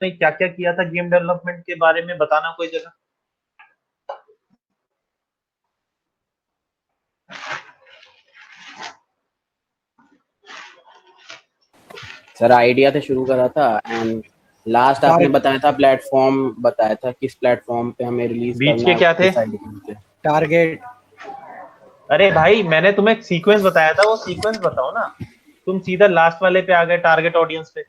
आपने क्या क्या किया था गेम डेवलपमेंट के बारे में बताना कोई जगह। सर आइडिया से शुरू करा था एंड लास्ट आपने बताया था प्लेटफॉर्म, बताया था किस प्लेटफॉर्म पे हमें रिलीज बीच करना के है, क्या थे। डिसाइड करते हैं। टारगेट। अरे भाई मैंने तुम्हें एक सीक्वेंस बताया था, वो सीक्वेंस बताओ ना। तुम सीधा लास्ट वाले पे आ गए, टारगेट ऑडियंस पे।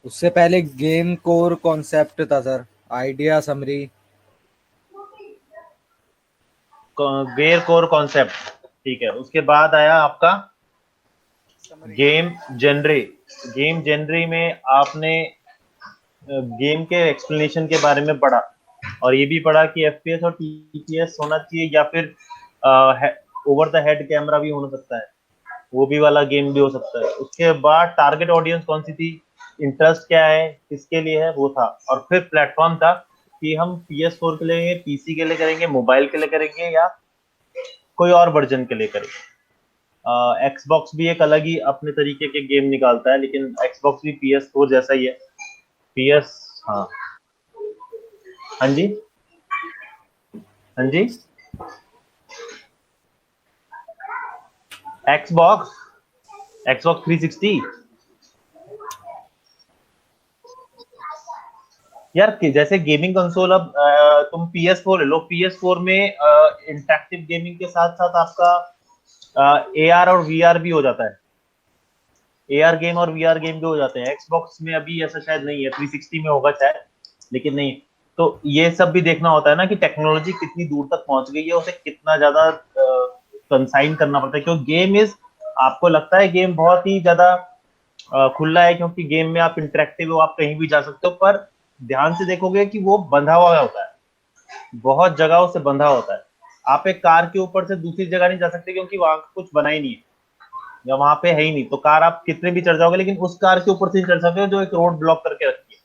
उससे पहले गेम कोर कॉन्सेप्ट था sir, idea summary. Gear core concept, ठीक है। उसके बाद आया आपका गेम जेनरे। गेम जेनरे में आपने गेम के एक्सप्लेनेशन के बारे में पढ़ा, और ये भी पढ़ा कि एफपीएस और टीपीएस होना चाहिए, या फिर ओवर द हेड कैमरा भी हो सकता है, वो भी वाला गेम भी हो सकता है। उसके बाद टारगेट ऑडियंस कौन सी थी, इंटरेस्ट क्या है, किसके लिए है, वो था। और फिर प्लेटफॉर्म था कि हम PS4 के लिए, पीसी के लिए करेंगे, मोबाइल के लिए करेंगे, या कोई और वर्जन के लिए करेंगे। एक्सबॉक्स भी एक अलग ही अपने तरीके के गेम निकालता है, लेकिन एक्सबॉक्स भी PS4 जैसा ही है। PS, हाँ। हाँ जी, हाँ जी। Xbox, Xbox 360। यार जैसे गेमिंग कंसोल, अब तुम PS4 ले लो, PS4 में इंटरेक्टिव गेमिंग के साथ साथ आपका AR और VR भी हो जाता है। AR गेम और VR गेम भी हो जाते हैं। एक्सबॉक्स में अभी ऐसा शायद नहीं है, 360 में होगा शायद, लेकिन नहीं। तो ये सब भी देखना होता है ना कि टेक्नोलॉजी कितनी दूर तक पहुंच गई है, उसे कितना ज्यादा कंसाइन करना पड़ता है। क्योंकि गेम इज, आपको लगता है गेम बहुत ही ज्यादा खुला है, क्योंकि गेम में आप इंटरेक्टिव हो, आप कहीं भी जा सकते हो, पर ध्यान से देखोगे कि वो बंधा हुआ होता है, बहुत जगहों से बंधा होता है। आप एक कार के ऊपर से दूसरी जगह नहीं जा सकते, क्योंकि वहां कुछ बना ही नहीं है, या वहां पे है ही नहीं। तो कार आप कितने भी चढ़ जाओगे, लेकिन उस कार के ऊपर से नहीं चढ़ सकते हो जो एक रोड ब्लॉक करके रखी है।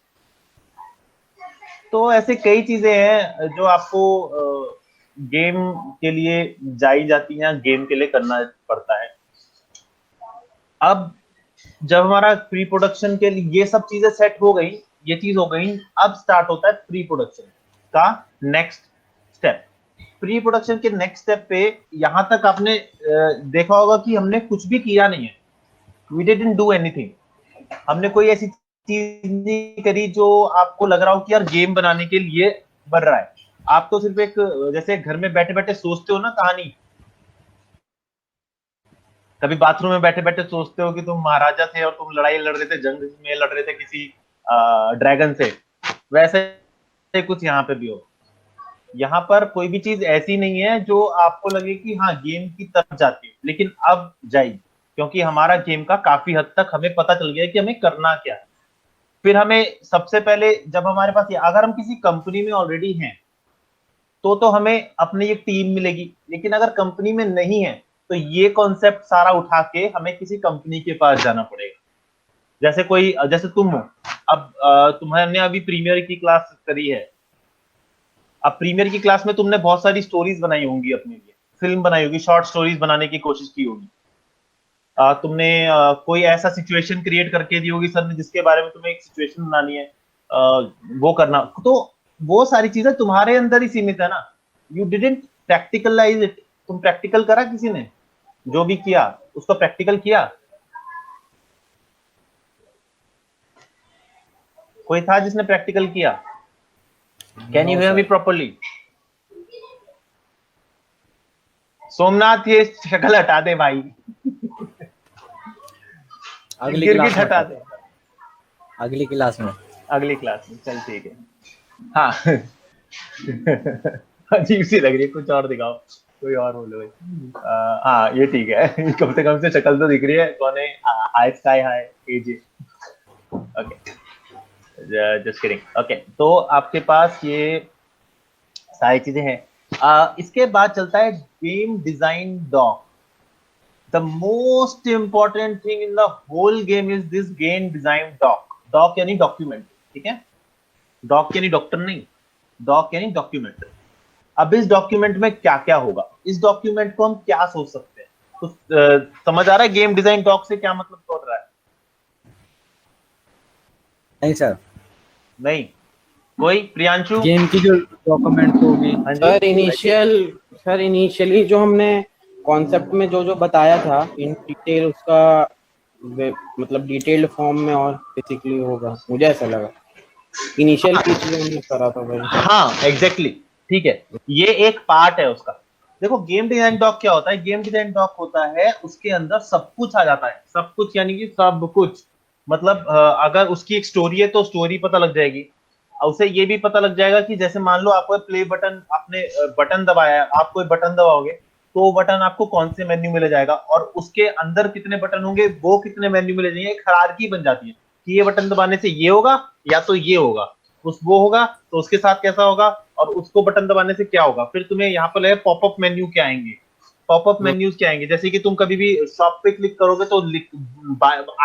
तो ऐसे कई चीजें हैं जो आपको गेम के लिए जाई जाती हैं, गेम के लिए करना पड़ता है। अब जब हमारा प्री प्रोडक्शन के लिए ये सब चीजें सेट हो गई, ये चीज हो गई, अब स्टार्ट होता है प्री प्रोडक्शन का नेक्स्ट स्टेप। प्री प्रोडक्शन के नेक्स्ट स्टेप पे यहां तक आपने देखा होगा कि हमने कुछ भी किया नहीं है, वी डिडंट डू एनीथिंग। हमने कोई ऐसी चीज नहीं करी जो आपको लग रहा हो कि यार गेम बनाने के लिए बन रहा है। आप तो सिर्फ एक, जैसे घर में बैठे बैठे सोचते हो ना कहानी, कभी बाथरूम में बैठे बैठे सोचते हो कि तुम महाराजा थे और तुम लड़ाई लड़ रहे थे, जंग में लड़ रहे थे किसी ड्रैगन से, वैसे कुछ यहाँ पे भी हो। यहाँ पर कोई भी चीज ऐसी नहीं है जो आपको लगे कि हाँ गेम की तरफ जाती है, लेकिन अब जाएगी, क्योंकि हमारा गेम का काफी हद तक हमें पता चल गया है कि हमें करना क्या है। फिर हमें सबसे पहले, जब हमारे पास, अगर हम किसी कंपनी में ऑलरेडी हैं तो हमें अपनी एक टीम मिलेगी, लेकिन अगर कंपनी में नहीं है तो ये कॉन्सेप्ट सारा उठा के हमें किसी कंपनी के पास जाना पड़ेगा। जैसे कोई, जैसे तुम हो, अब तुम्हारे अभी प्रीमियर की क्लास करी है। अब प्रीमियर की क्लास में तुमने बहुत सारी स्टोरीज बनाई होंगी अपने लिए, फिल्म बनाई होगी, शॉर्ट स्टोरीज बनाने की कोशिश की होगी। तुमने कोई ऐसा सिचुएशन क्रिएट करके दी होगी सर ने, जिसके बारे में तुम्हें एक सिचुएशन बनानी है, वो करना। तो वो सारी चीजें तुम्हारे अंदर ही सीमित है ना, यू डिडंट प्रैक्टिकलाइज इट। तुम प्रैक्टिकल करा किसी ने, जो भी किया उसको प्रैक्टिकल किया, कोई था जिसने प्रैक्टिकल किया? Can you know hear me sir. Properly? Somnath, ये शक्ल हटा दे भाई, अगली गिरगिट क्लास में हटा सर, दे। अगली क्लास में। अगली क्लास में, चल ठीक है। हाँ। अजीब सी लग रही है, कुछ और दिखाओ, कोई और बोलो भाई। हाँ ये ठीक है। कम से कम से शक्ल तो दिख रही है, कौन है? Hi sky hi AJ. Okay, just kidding. Okay, तो आपके पास ये सारी चीजें हैं। इसके बाद चलता है game design doc. The most important thing in the whole game is this game design doc. Doc यानी डॉक्यूमेंट, ठीक है? डॉक यानी डॉक्टर नहीं, डॉक यानी डॉक्यूमेंट। अब इस डॉक्यूमेंट में क्या क्या होगा, इस डॉक्यूमेंट को हम क्या सोच सकते हैं? तो समझ आ रहा है गेम डिजाइन डॉक से क्या मतलब तोड़ रहा है? नहीं सर, नहीं, कोई प्रियांशु? गेम की जो डॉक्यूमेंट होगी। हाँ जी। सर इनिशियली जो हमने कॉन्सेप्ट में जो जो बताया था इन डिटेल उसका मतलब डिटेल्ड फॉर्म में और बेसिकली होगा, मुझे ऐसा लगा इनिशियल की चीजें हमने करा था भाई। हाँ एग्जैक्टली, ठीक है, ये एक पार्ट है उसका। देखो गेम डिजाइन डॉक क्या होता है? गेम डिजाइन डॉक होता है उसके अंदर सब कुछ आ जाता है, सब कुछ यानी कि सब कुछ, मतलब अगर उसकी एक स्टोरी है तो स्टोरी पता लग जाएगी, और उसे ये भी पता लग जाएगा कि जैसे मान लो आपको प्ले बटन, आपने बटन दबाया है, आप कोई बटन दबाओगे तो वो बटन आपको कौन से मेन्यू में ले जाएगा, और उसके अंदर कितने बटन होंगे, वो कितने मेन्यू में ले जाएंगे। एक हायरार्की बन जाती है कि ये बटन दबाने से ये होगा या तो ये होगा, उस वो होगा तो उसके साथ कैसा होगा, और उसको बटन दबाने से क्या होगा। फिर तुम्हें यहाँ पर लगे पॉपअप मेन्यू क्या आएंगे, पॉपअप मेन्यूज क्या आएंगे, जैसे कि तुम कभी भी शॉप पे क्लिक करोगे तो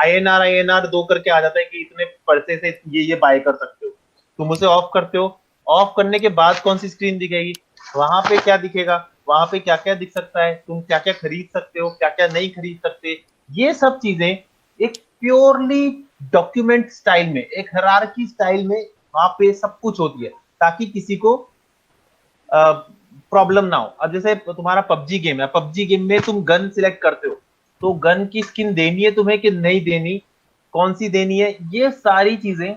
INR दो करके आ जाता है कि इतने पैसे से ये बाय कर सकते हो। तुम उसे ऑफ करते हो, ऑफ करने के बाद कौन सी स्क्रीन दिखेगी, वहां पे क्या दिखेगा, वहां पे क्या क्या दिख सकता है, तुम क्या क्या खरीद सकते हो, क्या क्या नहीं खरीद सकते, ये सब चीजें एक प्योरली डॉक्यूमेंट स्टाइल में, एक हायरार्की स्टाइल में वहां पे सब कुछ होती है, ताकि किसी को प्रॉब्लम ना हो। अब जैसे तुम्हारा पबजी गेम है, पबजी गेम में तुम गन सिलेक्ट करते हो, तो गन की स्किन देनी है तुम्हें कि नहीं देनी, कौन सी देनी है, ये सारी चीजें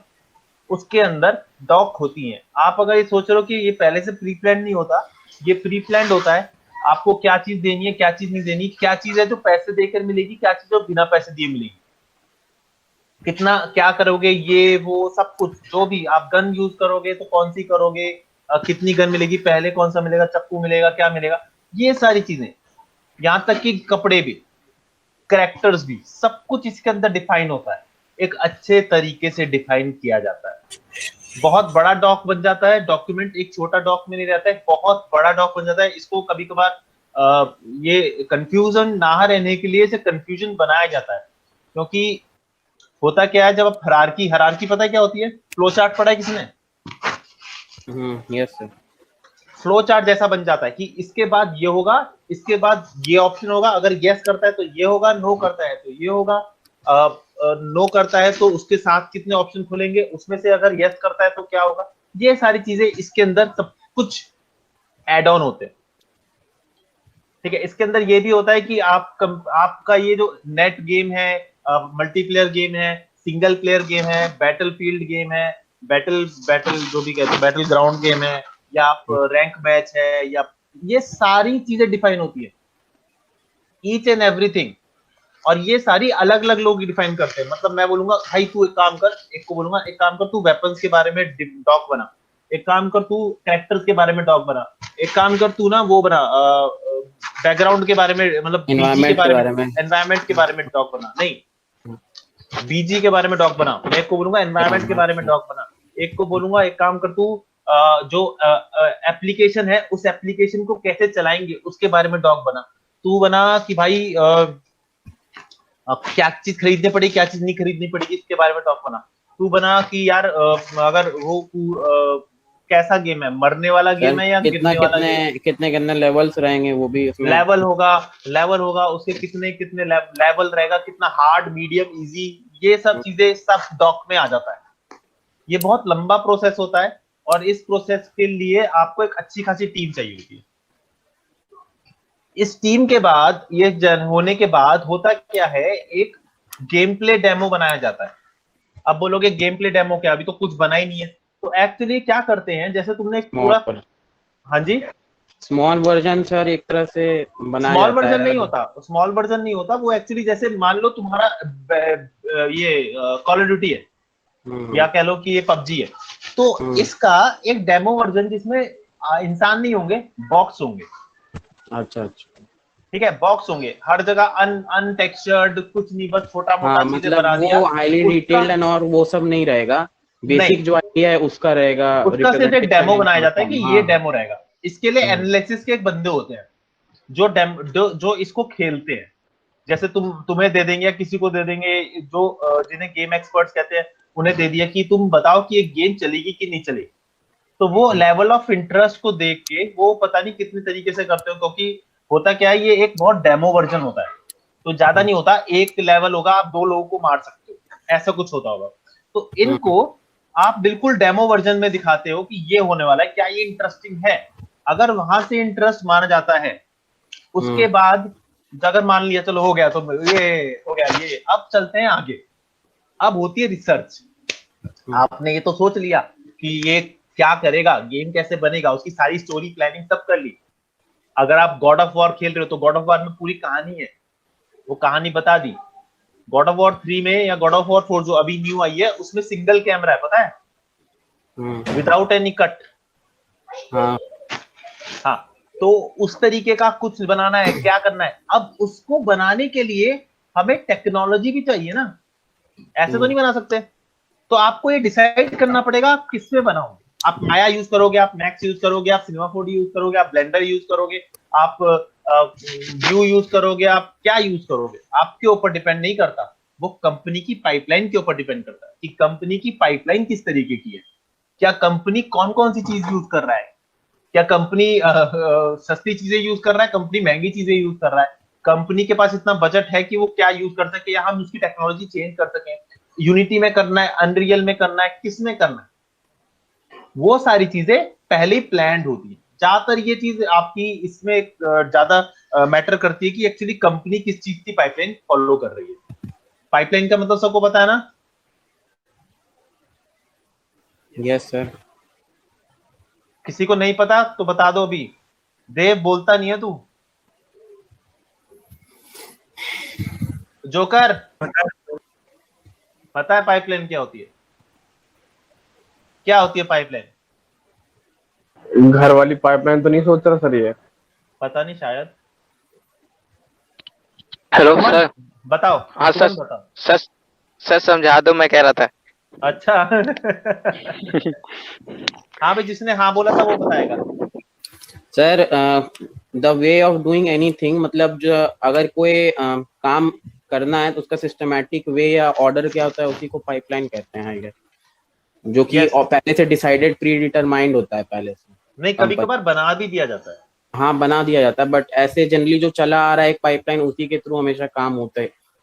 उसके अंदर डॉक होती हैं। आप अगर ये सोच रहे हो कि ये पहले से प्री प्लान नहीं होता, ये प्री प्लान होता है, आपको क्या चीज देनी है, क्या चीज नहीं देनी, क्या चीज है जो पैसे देकर मिलेगी, क्या चीज जो बिना पैसे दिए मिलेगी, कितना क्या करोगे, ये वो सब कुछ, जो भी आप गन यूज करोगे तो कौन सी करोगे, कितनी गन मिलेगी, पहले कौन सा मिलेगा, चक्कू मिलेगा, क्या मिलेगा, ये सारी चीजें, यहां तक कि कपड़े भी, कैरेक्टर्स भी, सब कुछ इसके अंदर डिफाइन होता है, एक अच्छे तरीके से डिफाइन किया जाता है। बहुत बड़ा डॉक बन जाता है डॉक्यूमेंट, एक छोटा डॉक में नहीं रहता है, बहुत बड़ा डॉक बन जाता है। इसको कभी कभार ये कंफ्यूजन ना रहने के लिए इसे कंफ्यूजन बनाया जाता है, क्योंकि होता क्या है, जब आप हायरार्की, हायरार्की पता है क्या होती है? फ्लो चार्ट पढ़ा है किसने? Yes sir. फ्लो चार्ट जैसा बन जाता है कि इसके बाद ये होगा, इसके बाद ये ऑप्शन होगा, अगर यस करता है तो ये होगा, नो करता है तो ये होगा, नो करता है तो उसके साथ कितने ऑप्शन खुलेंगे, उसमें से अगर यस करता है तो क्या होगा, ये सारी चीजें इसके अंदर सब कुछ एड ऑन होते हैं। ठीक है, इसके अंदर ये भी होता है कि आपका ये जो नेट गेम है, मल्टीप्लेयर गेम है, सिंगल प्लेयर गेम है, बैटल फील्ड गेम है, बैटल बैटल जो भी कहते हैं, बैटल ग्राउंड गेम है, या आप रैंक मैच है, या ये सारी चीजें डिफाइन होती है, ईच एंड एवरीथिंग। और ये सारी अलग अलग लोग डिफाइन करते हैं। मतलब मैं बोलूंगा भाई तू एक काम कर, एक को बोलूंगा एक काम कर, तू वेपन्स के बारे में डॉक बना, एक काम कर तू कैरेक्टर्स के बारे में डॉक बना, एक काम कर तू ना वो बना बैकग्राउंड के बारे में, मतलब बीजी के बारे में, एनवायरमेंट के बारे में डॉक बना, नहीं बीजी के बारे में डॉक बना। मैं एक को बोलूंगा एनवायरमेंट के बारे में डॉक बना, एक को बोलूंगा एक काम कर तू जो एप्लीकेशन है उस एप्लीकेशन को कैसे चलाएंगे उसके बारे में डॉक बना। तू बना कि भाई क्या चीज खरीदनी पड़ेगी, क्या चीज नहीं खरीदनी पड़ेगी, इसके बारे में टॉक बना। तू बना कि यार अगर वो कैसा गेम है, मरने वाला गेम है या गिरने वाला गेम है, कितने कितने लेवल्स रहेंगे वो भी उसमें, लेवल होगा उसके कितने कितने लेवल रहेगा, कितना हार्ड, मीडियम, इजी, ये सब चीजें सब डॉक में आ जाता है। ये बहुत लंबा प्रोसेस होता है, और इस प्रोसेस के लिए आपको एक अच्छी खासी टीम चाहिए होती है। इस टीम के बाद ये होने के बाद होता क्या है, एक गेम प्ले डेमो बनाया जाता है। अब बोलोगे गेम प्ले डेमो क्या, अभी तो कुछ बना ही नहीं है। तो एक्चुअली क्या करते हैं, जैसे तुमने एक पूरा, हाँ जी, स्मॉल वर्जन सर एक तरह से बनाया स्मॉल जाता वर्जन है। नहीं होता, स्मॉल वर्जन नहीं होता वो। एक्चुअली जैसे मान लो तुम्हारा ये कॉल ऑफ ड्यूटी है, या कह लो कि ये पबजी है, तो इसका एक डेमो वर्जन जिसमें इंसान नहीं होंगे, बॉक्स होंगे। अच्छा अच्छा, ठीक है, बॉक्स होंगे हर जगह, अनटेक्सचर्ड, कुछ नहीं, बस छोटा मोटा चीजें मतलब बना दिया। वो हाईली डिटेल्ड एंड और वो सब नहीं रहेगा, नहीं, बेसिक जो आइडिया है उसका रहेगा, उसका सिर्फ एक डेमो बनाया जाता है कि हाँ ये डेमो रहेगा। इसके लिए एनालिसिस के एक बंदे होते हैं जो इसको खेलते हैं। जैसे तुम्हें दे देंगे या किसी को दे देंगे, जो जिन्हें गेम एक्सपर्ट्स कहते हैं, उन्हें दे दिया कि तुम बताओ कि ये गेम चलेगी कि नहीं चलेगी। तो वो लेवल ऑफ इंटरेस्ट को देख के वो पता नहीं कितने तरीके से करते हो, क्योंकि होता क्या है, ये एक बहुत डेमो वर्जन होता है, तो ज्यादा नहीं होता, एक लेवल होगा, आप 2 लोगों को मार सकते हो, ऐसा कुछ होता होगा। तो इनको आप बिल्कुल डेमो वर्जन में दिखाते हो कि ये होने वाला है, क्या ये इंटरेस्टिंग है? अगर वहां से इंटरेस्ट माना जाता है, उसके बाद अगर मान लिया चलो हो गया, तो ये हो गया, ये अब चलते हैं आगे। अब होती है रिसर्च। आपने ये तो सोच लिया कि ये क्या करेगा, गेम कैसे बनेगा, उसकी सारी स्टोरी प्लानिंग सब कर ली। अगर आप गॉड ऑफ वॉर खेल रहे हो तो गॉड ऑफ वॉर में पूरी कहानी है, वो कहानी बता दी। गॉड ऑफ वॉर 3 में या गॉड ऑफ वॉर 4 जो अभी न्यू आई है, उसमें सिंगल कैमरा है, पता है, विदाउट एनी कट। हाँ हाँ, तो उस तरीके का कुछ बनाना है, क्या करना है? अब उसको बनाने के लिए हमें टेक्नोलॉजी भी चाहिए ना, ऐसे तो नहीं बना सकते। तो आपको ये डिसाइड करना पड़ेगा आप किस में बनाओगे। आप माया यूज करोगे, आप मैक्स यूज करोगे, आप सिनेमा 4D यूज करोगे, आप ब्लेंडर यूज करोगे, आप व्यू यूज करोगे, आप क्या यूज करोगे, आपके ऊपर डिपेंड नहीं करता। वो कंपनी की पाइपलाइन के ऊपर डिपेंड करता है कि कंपनी की पाइपलाइन किस तरीके की है, क्या कंपनी कौन कौन सी चीज यूज कर रहा है, क्या कंपनी सस्ती चीजें यूज कर रहा है, कंपनी महंगी चीजें यूज कर रहा है, कंपनी के पास इतना बजट है कि वो क्या यूज कर सके या हम उसकी टेक्नोलॉजी चेंज कर सकें, यूनिटी में करना है, अनरियल में करना है, किस में करना है। वो सारी चीजें पहले ही प्लान्ड होती है। ज्यादातर ये चीज आपकी इसमें ज्यादा मैटर करती है कि एक्चुअली कंपनी किस चीज की पाइपलाइन फॉलो कर रही है। पाइपलाइन का मतलब सबको पता है ना? Yes sir. किसी को नहीं पता तो बता दो अभी। देव बोलता नहीं है तू। जोकर पता है पाइपलाइन क्या होती है? क्या होती है पाइपलाइन? घर वाली पाइपलाइन तो नहीं सोच रहा सर ये? पता नहीं शायद। हेलो सुमन सर। बताओ। हाँ सुमन सर। बताओ। सर सर समझा दो, मैं कह रहा था। अच्छा हाँ भाई, जिसने हाँ बोला था वो बताएगा। Sir the way of doing anything, मतलब जो अगर कोई काम करना है तो उसका सिस्टमैटिक वे या ऑर्डर क्या होता है, उसी को पाइपलाइन कहते हैं आई गेस, जो कि Yes. पहले से डिसाइडेड प्री डिटरमाइंड होता है पहले से। नहीं, कभी कभार बना भी दिया जाता है। हाँ बना दिया जाता है, बट ऐसे जनरली जो चला आ रहा है एक पाइपलाइन, उसी के थ्रू हमेशा काम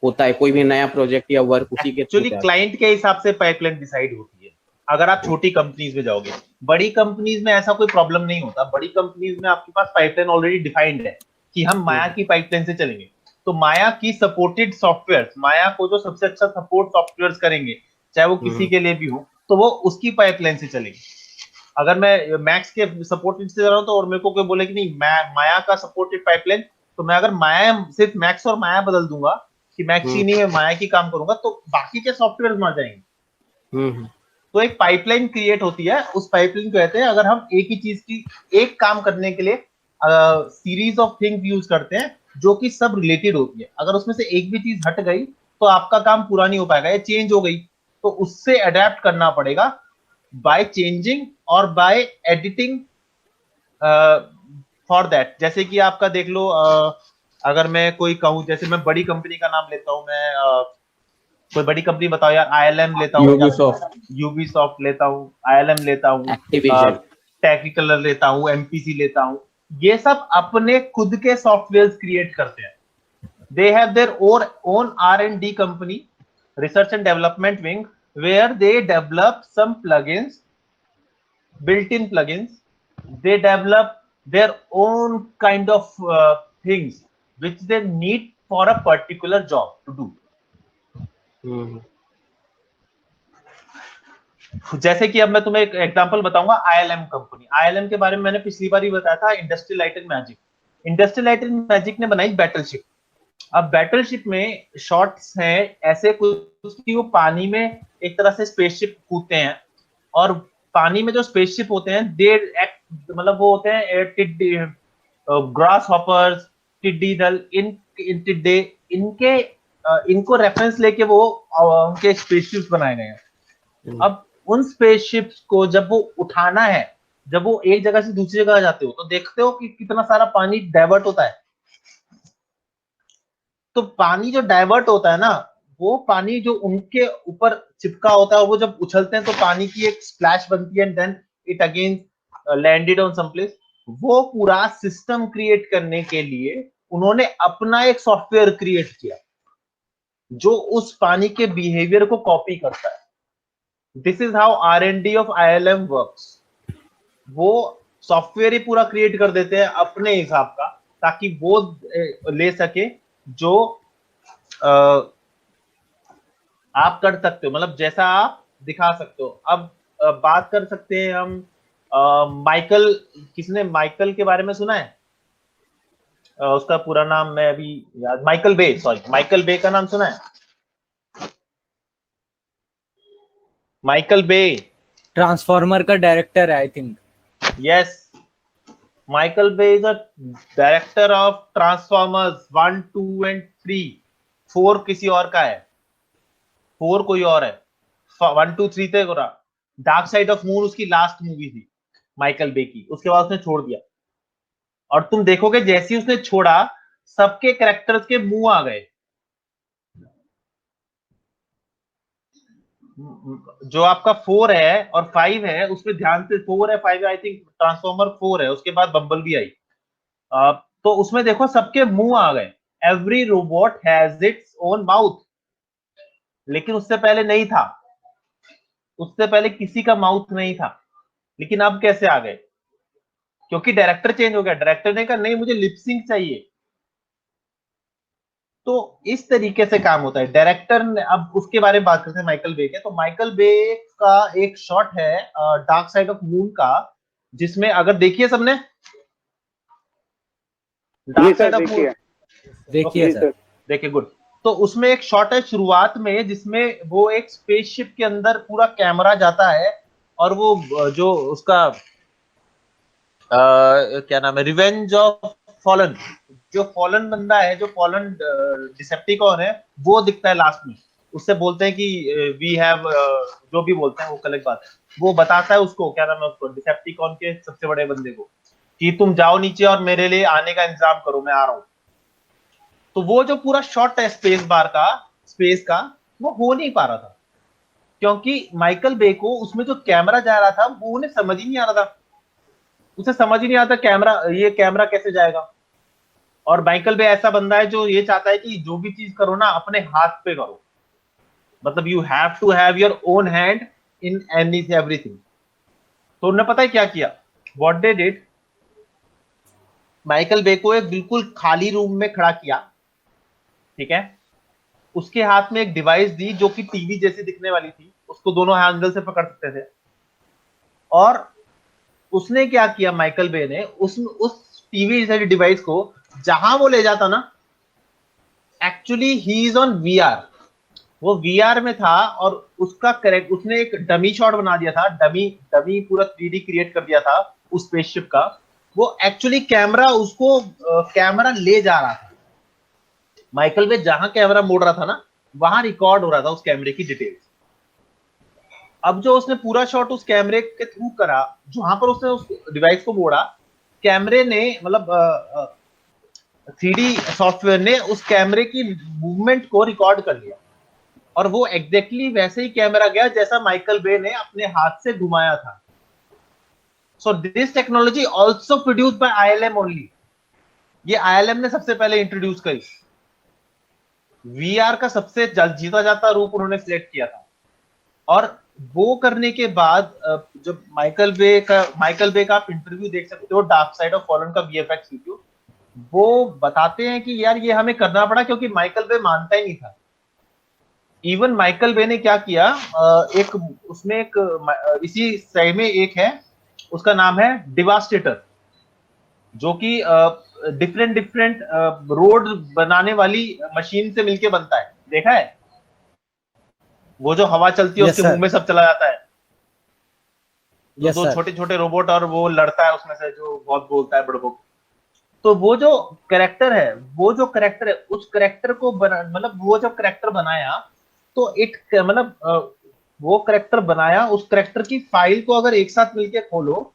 होता है कोई भी नया प्रोजेक्ट या वर्क उसी के थ्रू एक्चुअली क्लाइंट के हिसाब से पाइपलाइन डिसाइड होती है। अगर आप छोटी कंपनीज में जाओगे, बड़ी कंपनीज में ऐसा कोई प्रॉब्लम नहीं होता। बड़ी कंपनीज में आपके पास पाइपलाइन ऑलरेडी डिफाइंड है कि हम माया की पाइपलाइन से चलेंगे। तो माया की सपोर्टेड सॉफ्टवेयर, माया को जो सबसे अच्छा सपोर्ट सॉफ्टवेयर करेंगे, चाहे वो किसी के लिए भी हो, तो वो उसकी पाइपलाइन से चलेंगे। अगर मैं मैक्स के सपोर्टेड से जा रहा हूँ तो और मेरे को कोई बोले कि नहीं माया का सपोर्टेड पाइपलाइन, तो मैं अगर माया सिर्फ मैक्स और माया बदल दूंगा कि मैक्स ही नहीं मैं माया की काम करूंगा, तो बाकी के सॉफ्टवेयर मर जाएंगे। तो एक पाइपलाइन क्रिएट होती है, उस पाइपलाइन को कहते हैं, अगर हम एक ही चीज की एक काम करने के लिए सीरीज ऑफ थिंग्स यूज करते हैं जो कि सब रिलेटेड होती है। अगर उसमें से एक भी चीज हट गई तो आपका काम पूरा नहीं हो पाएगा, या चेंज हो गई तो उससे अडेप्ट करना पड़ेगा बाय चेंजिंग और बाय एडिटिंग फॉर दैट। जैसे कि आपका देख लो, अगर मैं कोई कहूँ, जैसे मैं बड़ी कंपनी का नाम लेता हूँ, मैं कोई बड़ी कंपनी बताओ यार, ILM लेता हूँ, यूबीसॉफ्ट लेता हूँ, ILM लेता हूँ, एक्टिविजन, टेक्निकलर लेता हूँ, MPC लेता हूँ। ये सब अपने खुद के सॉफ्टवेयर क्रिएट करते हैं। They have their own R&D company, research and development wing, where they develop some plugins, built-in plugins. They develop their own kind of things which they need for a particular job to do. जैसे कि अब मैं तुम्हें एक example बताऊंगा, ILM company. ILM के बारे में मैंने पिछली बार ही बताया था, industrial light and magic. Industrial light and magic ने बनाई बैटलशिप। अब बैटलशिप में शॉट्स हैं ऐसे कुछ कि वो पानी में एक तरह से स्पेसशिप कूदते हैं, और पानी में जो स्पेसशिप होते हैं दे एक्ट, मतलब वो होते हैं टिड्डी, ग्रास हॉपर्स, टिड्डी दल, इन टिड्डे, इनके इनको रेफरेंस लेके वो उनके स्पेसशिप्स बनाए गए हैं। अब उन स्पेसशिप्स को जब वो उठाना है, जब वो एक जगह से दूसरी जगह जाते हो, तो देखते हो कि कितना सारा पानी डाइवर्ट होता है। तो पानी जो डाइवर्ट होता है ना, वो पानी जो उनके ऊपर चिपका होता है, वो जब उछलते हैं तो पानी की एक स्प्लैश बनती है, and then it again landed on some place. वो पूरा सिस्टम क्रिएट करने के लिए उन्होंने अपना एक सॉफ्टवेयर क्रिएट किया जो उस पानी के बिहेवियर को कॉपी करता है। This is how R&D of ILM works. वो सॉफ्टवेयर ही पूरा क्रिएट कर देते हैं अपने हिसाब का, ताकि वो ले सके जो आप कर सकते हो, मतलब जैसा आप दिखा सकते हो। अब बात कर सकते हैं हम माइकल, किसने माइकल के बारे में सुना है? उसका पूरा नाम मैं अभी याद, Michael Bay, sorry, Michael Bay का नाम सुना है? माइकल बे, ट्रांसफॉर्मर का डायरेक्टर है I think. Yes, Michael Bay is a director of Transformers 1, 2 and 3। 4 किसी और का है, 4 कोई और है, 1, 2, 3 थे। डार्क साइड ऑफ मून उसकी लास्ट मूवी थी माइकल बे की, उसके बाद उसने छोड़ दिया। और तुम देखोगे जैसे ही उसने छोड़ा, सबके कैरेक्टर्स के मुंह आ गए। जो आपका 4 है और 5 है, उसमें ध्यान से, 4 है 5 है, आई थिंक ट्रांसफॉर्मर 4 है, उसके बाद बम्बल भी आई। तो उसमें देखो सबके मुंह आ गए। Every robot has its own mouth, लेकिन उससे पहले नहीं था, उससे पहले किसी का माउथ नहीं था। लेकिन अब कैसे आ गए? क्योंकि डायरेक्टर चेंज हो गया। डायरेक्टर ने कहा नहीं, मुझे लिपसिंग चाहिए। तो इस तरीके से काम होता है डायरेक्टर ने। अब उसके बारे में बात करते हैं माइकल बे के। तो माइकल बे का एक शॉट है डार्क साइड ऑफ मून का, जिसमें अगर देखिए सबने डार्क साइड ऑफ मून, देखिए सर। देखिए, गुड। तो उसमें एक शॉट है शुरुआत में, जिसमें वो एक स्पेसशिप के अंदर पूरा कैमरा जाता है, और वो जो उसका क्या नाम है, रिवेंज ऑफ फॉलन, जो फॉलन बंदा है, जो फॉलन डिसेप्टिकॉन है, वो दिखता है लास्ट में। उससे बोलते हैं कि वी हैव, जो भी बोलते हैं वो गलत बात है। वो बताता है उसको, क्या नाम है, उसको डिसेप्टिकॉन के सबसे बड़े बंदे को, कि तुम जाओ नीचे और मेरे लिए आने का इंतजाम करो, मैं आ रहा हूँ। तो वो जो पूरा शॉट है स्पेस बार का, स्पेस का, वो हो नहीं पा रहा था, क्योंकि माइकल बे को उसमें जो कैमरा जा रहा था वो उन्हें समझ ही नहीं आ रहा था। उसे समझ ही नहीं आता कैमरा, ये कैमरा कैसे जाएगा। और माइकल बे ऐसा बंदा है जो ये चाहता है कि जो भी चीज करो ना, अपने हाथ पे करो, मतलब you have to have your own hand in any everything. तो उन्होंने पता है क्या किया, what they did, Michael Bay को एक बिल्कुल खाली रूम में खड़ा किया, ठीक है, उसके हाथ में एक डिवाइस दी जो कि टीवी जैसी दिखने वाली थी, उसको दोनों एंगल से पकड़ सकते थे। और उसने क्या किया, माइकल बे ने उस टीवी जैसी डिवाइस को जहां वो ले जाता ना, actually he is on VR। वो VR में था, और उसका करेक्ट, उसने एक डमी शॉट बना दिया था, डमी डमी पूरा 3D क्रिएट कर दिया था उस स्पेसशिप का। वो एक्चुअली कैमरा उसको कैमरा ले जा रहा था। माइकल बे जहां कैमरा मोड़ रहा था ना, वहां रिकॉर्ड हो रहा था उस कैमरे की डिटेल्स। अब जो उसने पूरा शॉट उस कैमरे के थ्रू करा, जहां पर उसने उस डिवाइस को मोड़ा, कैमरे ने, मतलब 3D सॉफ्टवेयर ने उस कैमरे की मूवमेंट को रिकॉर्ड कर लिया, और वो एग्जैक्टली वैसे ही कैमरा गया जैसा माइकल बे ने अपने हाथ से घुमाया था। So this technology also produced by ILM only. ये ILM ने सबसे पहले इंट्रोड्यूस करी। VR का सबसे जीता जाता रूप उन्होंने सिलेक्ट किया था। और वो करने के बाद जब माइकल बे का आप इंटरव्यू देख सकते हो, डार्क साइड ऑफ फॉलन का VFX वीडियो, वो बताते हैं कि यार ये हमें करना पड़ा, क्योंकि माइकल बे मानता ही नहीं था। इवन माइकल बे ने क्या किया, एक उसमें एक इसी सही में एक है, उसका नाम है डिवास्टेटर, जो कि डिफरेंट डिफरेंट रोड बनाने वाली मशीन से मिलके बनता है, देखा है? वो जो हवा चलती है Yes, उसके sir. मुंह में सब चला जाता है। तो Yes, दो sir. छोटे छोटे रोबोट, और वो लड़ता है उसमें से, जो बहुत बोलता है बड़बोक। तो वो जो करेक्टर है, उस करेक्टर को मतलब वो जब करेक्टर बनाया, तो एक मतलब वो करेक्टर बनाया, उस करेक्टर की फाइल को अगर एक साथ मिलके खोलो,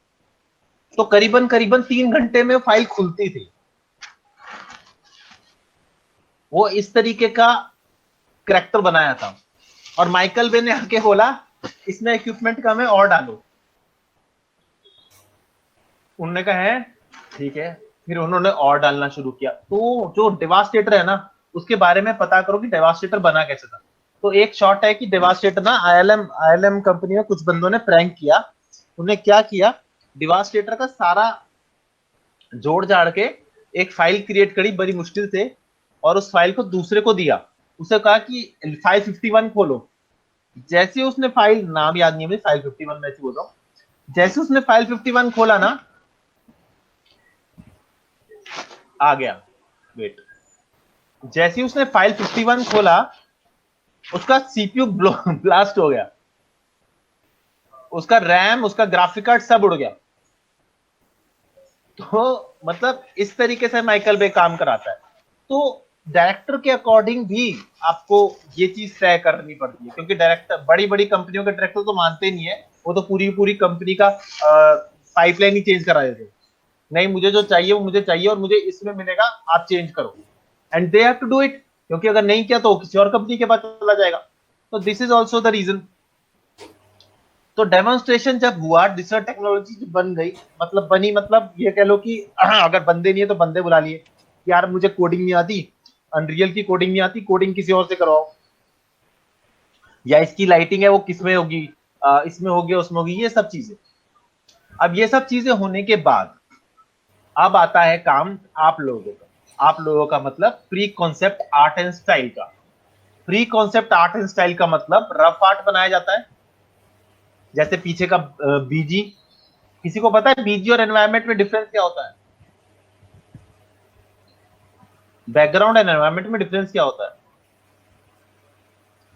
तो करीबन करीबन 3 घंटे में फाइल खुलती थी। वो इस तरीके का करेक्टर बनाया था। और माइकल बे ने आके बोला, इसमें इक्विपमेंट कम है, और डालो। उन्होंने कहा है ठीक है, फिर उन्होंने और डालना शुरू किया। तो जो डेवास्टेटर है ना, उसके बारे में पता करो कि डेवास्टेटर बना कैसे था। तो एक शॉट है कि डेवास्टेटर ना आईएलएम कंपनी में कुछ बंदों ने प्रैंक किया। उन्हें क्या किया, डेवास्टेटर का सारा जोड़ जाड़ के एक फाइल क्रिएट करी बड़ी मुश्किल से, और उस फाइल को दूसरे को दिया। उसे कहा कि 551 खोलो। जैसे उसने फाइल, नाम याद नहीं है, 551 में बोल रहा हूँ, जैसे उसने फाइल 51 खोला ना, आ गया, वेट, जैसे ही उसने फाइल 51 खोला, उसका सीपीयू ब्लास्ट हो गया, उसका रैम, उसका ग्राफिक कार्ड सब उड़ गया। तो मतलब इस तरीके से माइकल बे काम कराता है। तो डायरेक्टर के अकॉर्डिंग भी आपको ये चीज तय करनी पड़ती है, क्योंकि डायरेक्टर, बड़ी बड़ी कंपनियों के डायरेक्टर तो मानते नहीं है, वो तो पूरी पूरी कंपनी का पाइपलाइन ही चेंज करा देते। नहीं, मुझे जो चाहिए वो मुझे चाहिए और मुझे इसमें मिलेगा, आप चेंज करो, and they have to do it, क्योंकि अगर नहीं किया तो किसी और कंपनी के पास चला जाएगा। तो this is also the reason. तो डेमोन्स्ट्रेशन जब हुआ, डिसर टेक्नोलॉजी बन गई, मतलब बनी, मतलब ये कह लो कि अगर बंदे नहीं है तो बंदे बुला लिए, यार मुझे कोडिंग नहीं आती, अनरियल की कोडिंग नहीं आती, कोडिंग किसी और से करवाओ, या इसकी लाइटिंग है वो किसमें होगी, इसमें होगी, उसमें होगी, ये सब चीजें। अब ये सब चीजें होने के बाद अब आता है काम आप लोगों का। आप लोगों का मतलब pre concept art and style का। Pre concept art and style का मतलब रफ आर्ट बनाया जाता है, जैसे पीछे का बीजी। किसी को पता है बीजी और एनवायरनमेंट में डिफरेंस क्या होता है? बैकग्राउंड एंड एनवायरनमेंट में डिफरेंस क्या होता है?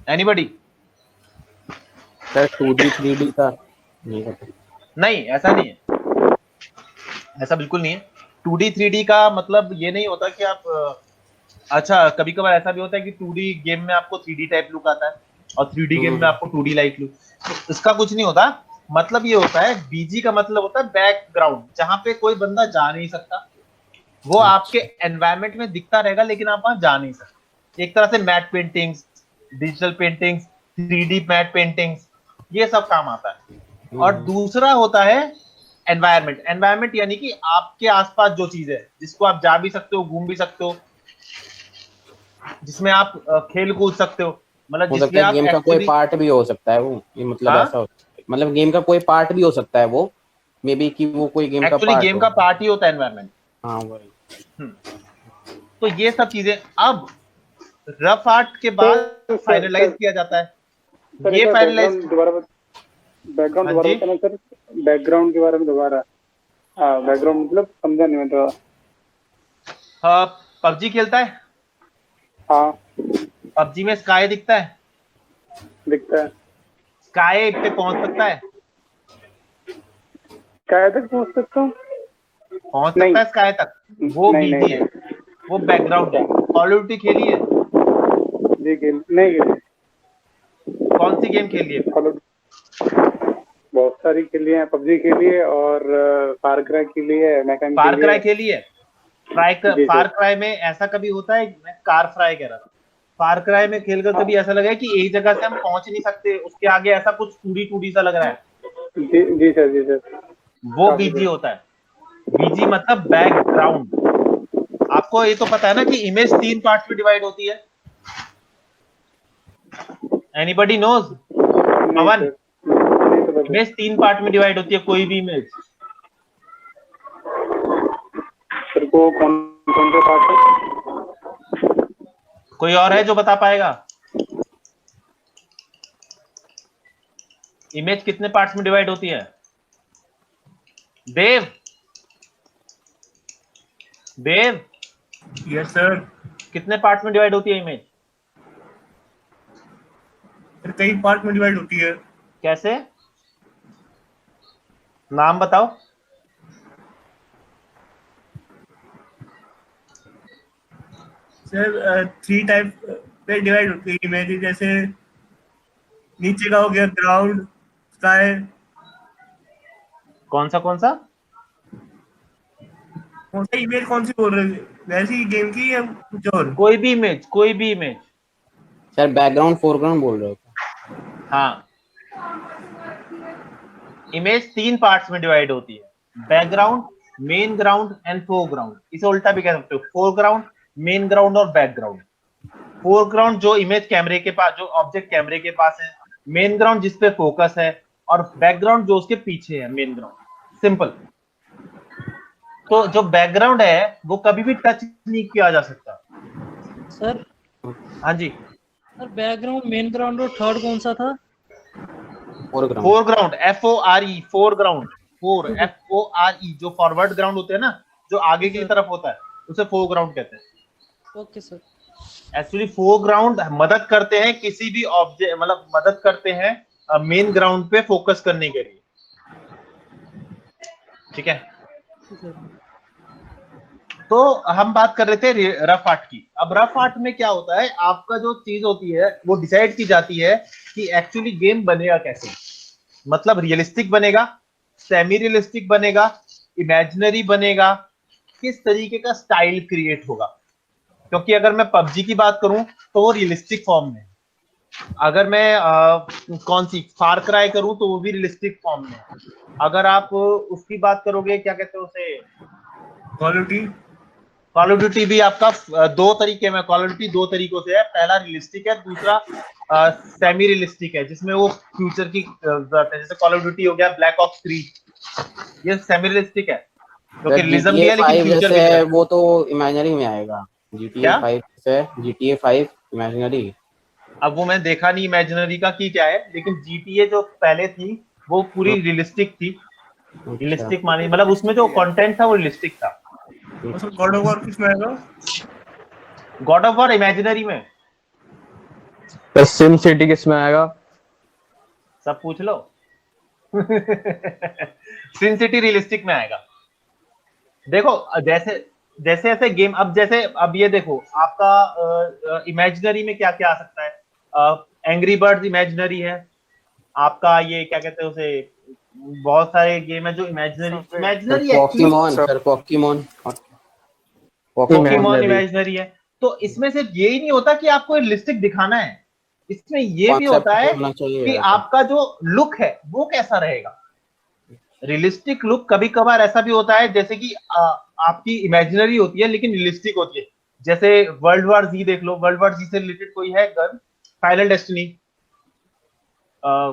एनीबॉडी? सर 2D 3D का नहीं पता। नहीं, ऐसा नहीं है, ऐसा बिल्कुल नहीं है। 2D 3D का मतलब ये नहीं होता कि आप अच्छा, कभी कभार ऐसा भी होता है कि 2D गेम में आपको 3D टाइप लुक आता है और 3D गेम में आपको 2D लाइक लुक, तो इसका कुछ नहीं होता। मतलब ये होता है, बीजी का मतलब होता है बैकग्राउंड, जहां पे कोई बंदा जा नहीं सकता, वो आपके एनवायरनमेंट में दिखता रहेगा लेकिन आप वहां जा नहीं सकते। एक तरह से matte paintings, digital paintings, 3D matte paintings, ये सब काम आता है। और दूसरा होता है एनवायरनमेंट। एनवायरनमेंट यानी कि आपके आसपास जो चीज है, जिसको आप जा भी सकते हो, घूम भी सकते हो, जिसमें आप खेल कूद सकते हो, मतलब हो जिसमें सकता है आप गेम का कोई एक्चुअली, पार्ट भी हो सकता है वो, ये मतलब हाँ, ऐसा हो सकता है। मतलब गेम का कोई पार्ट भी हो सकता है वो, मे बी कि वो कोई गेम का एक्चुअली पार्ट गेम हो। का पार्ट ही होता है एनवायरनमेंट। हाँ वही। तो ये सब चीजें अब रफ आर्ट के तो बाद सर फाइनलाइज किया जाता है। सर एक ये बार फाइनलाइज, बैकग्राउंड हाँ दोबारा जी, बताना सर। बैकग्राउंड के बारे में दोबारा। हाँ, बैकग्राउंड मतलब समझा नहीं मैं तो। हाँ, पबजी खेलता है, हाँ, पबजी में स्काई दिखता है, दिखता है। स्काई पे पहुंच सकता है, क्या तक पहुँच सकता हूँ? पहुंच नहीं सकता है स्काई तक, वो नहीं नहीं बीजी है, नहीं। वो बैकग्राउंड है। अच्छा, कॉल ऑफ ड्यूटी खेली है? जी खेल नहीं खेली। कौन सी गेम खेली है? फॉलो बहुत सारी खेली है, पबजी खेली है और फार क्राई खेली है, मैकन फार खेली क्राई है। खेली है? जी फार सर। क्राई में ऐसा कभी होता है, मैं कार फ्राई कह रहा था, फार क्राई में खेलकर हाँ, कभी ऐसा लगा है कि एक जगह से हम पहुंच नहीं सकते, उसके आगे ऐसा कुछ टूडी टूडी सा लग रहा है? जी जी सर, जी सर। वो काफी बीजी सर। होता है। बीजी मतलब बैकग्राउंड। आपको ये तो पता है ना कि इमेज 3 पार्ट्स में डिवाइड होती है? Anybody knows? नहीं पवन, सर, नहीं पता सर। इमेज 3 पार्ट में डिवाइड होती है, कोई भी इमेज। सर को कौन कौन से पार्ट है? कोई और है जो बता पाएगा? इमेज कितने पार्ट्स में डिवाइड होती है? देव, देव, यस सर। कितने पार्ट्स में डिवाइड होती है इमेज? सर कई पार्ट में डिवाइड होती है। कैसे? नाम बताओ। सर 3 टाइप पे डिवाइड होती है इमेज, जैसे नीचे का हो गया ग्राउंड, स्काई। कौन सा कौन सा? कौन सा इमेज कौन सी बोल रहे हैं, वैसी गेम की या कुछ और? कोई भी इमेज, कोई भी इमेज। सर बैकग्राउंड फोरग्राउंड बोल रहे हो? हाँ, इमेज 3 पार्ट्स में डिवाइड होती है, background, main ground and foreground. इसे उल्टा भी कह सकते हो, फोरग्राउंड, मेन ग्राउंड और बैकग्राउंड। फोरग्राउंड जो इमेज कैमरे के पास, जो ऑब्जेक्ट कैमरे के पास है, मेन ग्राउंड जिस पे फोकस है, और बैकग्राउंड जो उसके पीछे है मेन ग्राउंड। सिंपल। तो जो बैकग्राउंड है वो कभी भी टच नहीं किया जा सकता। सर हाँ जी। सर बैकग्राउंड, मेन ग्राउंड और थर्ड कौन सा था? Foreground. Foreground, FORE, foreground, four FORE, जो फॉरवर्ड ग्राउंड होते हैं ना, जो आगे की तरफ होता है, उसे फोरग्राउंड कहते हैं। Okay sir. एक्चुअली फोरग्राउंड मदद करते हैं किसी भी ऑब्जेक्ट, मतलब मदद करते हैं मेन ग्राउंड पे फोकस करने के लिए। ठीक है। तो हम बात कर रहे थे रफ आर्ट की। अब रफ आर्ट में क्या होता है, आपका जो चीज होती है वो डिसाइड की जाती है कि एक्चुअली गेम बनेगा कैसे। मतलब रियलिस्टिक बनेगा, सेमी रियलिस्टिक बनेगा, इमेजिनरी बनेगा, किस तरीके का स्टाइल क्रिएट होगा। क्योंकि अगर मैं पबजी की बात करूं तो वो रियलिस्टिक फॉर्म में, अगर मैं कौन सी फार क्राई करूं तो वो भी रियलिस्टिक फॉर्म में। अगर आप उसकी बात करोगे, क्या कहते हैं उसे, कॉल ऑफ ड्यूटी भी आपका दो तरीके में, कॉल ऑफ ड्यूटी दो तरीकों से है। पहला रियलिस्टिक है, दूसरा सेमी रियलिस्टिक है, जिसमें वो फ्यूचर की जरूरत है। जैसे कॉल ऑफ ड्यूटी हो गया ब्लैक ऑप्स 3, ये सेमी रियलिस्टिक है क्योंकि रियलिज्म भी है लेकिन फ्यूचर भी है। वो तो इमेजिनरी में आएगा। GTA 5 से GTA 5 इमेजिनरी। अब वो मैंने देखा नहीं इमेजिनरी का की क्या है, लेकिन GTA जो पहले थी वो पूरी रियलिस्टिक थी। रियलिस्टिक मानी मतलब उसमें जो कंटेंट था वो रियलिस्टिक था। गॉड ऑफ वॉर किसमें आएगा? गॉड ऑफ वॉर इमेजिनरी में। तो सिम सिटी किसमें आएगा? सब पूछ लो। सिम सिटी रियलिस्टिक में आएगा। देखो जैसे जैसे ऐसे गेम, अब जैसे अब ये देखो आपका इमेजिनरी में क्या क्या आ सकता है। एंग्री बर्ड्स इमेजिनरी है आपका, ये क्या कहते हैं उसे, बहुत सारे गेम है जो imaginary Pokemon sir, Pokemon imaginary है। तो इसमें सिर्फ ये ही नहीं होता कि आपको रियलिस्टिक दिखाना है, इसमें ये भी होता है कि आपका जो लुक है वो कैसा रहेगा। रियलिस्टिक लुक कभी कभार ऐसा भी होता है जैसे कि आपकी इमेजिनरी होती है लेकिन रियलिस्टिक होती है। जैसे वर्ल्ड वार जी देख लो, वर्ल्ड वार जी से रिलेटेड कोई है गन, फाइनल डेस्टिनी,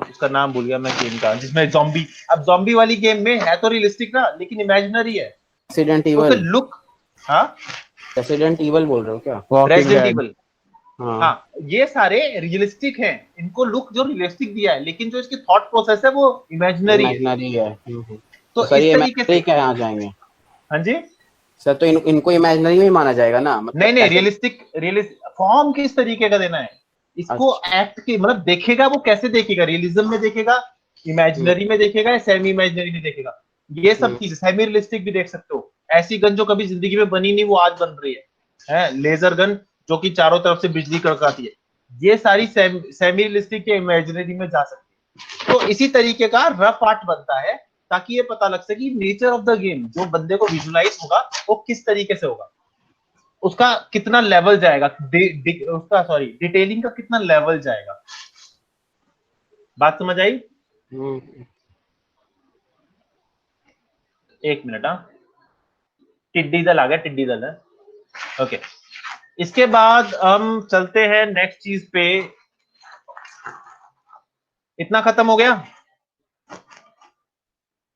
उसका नाम भूल गया मैं गेम का, जिसमें ज़ॉम्बी, अब ज़ॉम्बी वाली गेम में है तो रियलिस्टिक ना, लेकिन इमेजिनरी है। रेसिडेंट तो इवल। लुक, हाँ रेसिडेंट इवल बोल रहे हो क्या? रेसिडेंट इवल, हाँ। हाँ, ये सारे रियलिस्टिक हैं, इनको लुक जो रियलिस्टिक दिया है, लेकिन जो इसकी थॉट प्रोसेस है वो इमेजिनरी है। तो सर इस ये तरीके से क्या यहाँ जाएंगे? हाँ जी सर तो इनको इमेजिनरी में ही माना जाएगा ना? मतलब नहीं, रियलिस्टिक फॉर्म किस तरीके का देना है इसको। एक्ट की मतलब देखेगा वो कैसे देखेगा, रियलिज्म में देखेगा, इमेजिनरी में देखेगा या सेमी इमेजिनरी में देखेगा। ये सब चीजें सेमी रियलिस्टिक भी देख सकते हो। ऐसी गन जो कभी जिंदगी में बनी नहीं वो आज बन रही है लेजर गन जो कि चारों तरफ से बिजली कड़काती है। ये सारी सेमी रियलिस्टिक या इमेजिनरी में जा सकती है। तो इसी तरीके का रफ आर्ट बनता है ताकि ये पता लग सके नेचर ऑफ द गेम, जो बंदे को विजुलाइज होगा वो किस तरीके से होगा, उसका कितना लेवल जाएगा, उसका सॉरी डिटेलिंग का कितना लेवल जाएगा। बात समझ आई? एक मिनट, हाँ, टिड्डी दल आ गया, टिड्डी दल है। ओके, इसके बाद हम चलते हैं नेक्स्ट चीज पे। इतना खत्म हो गया,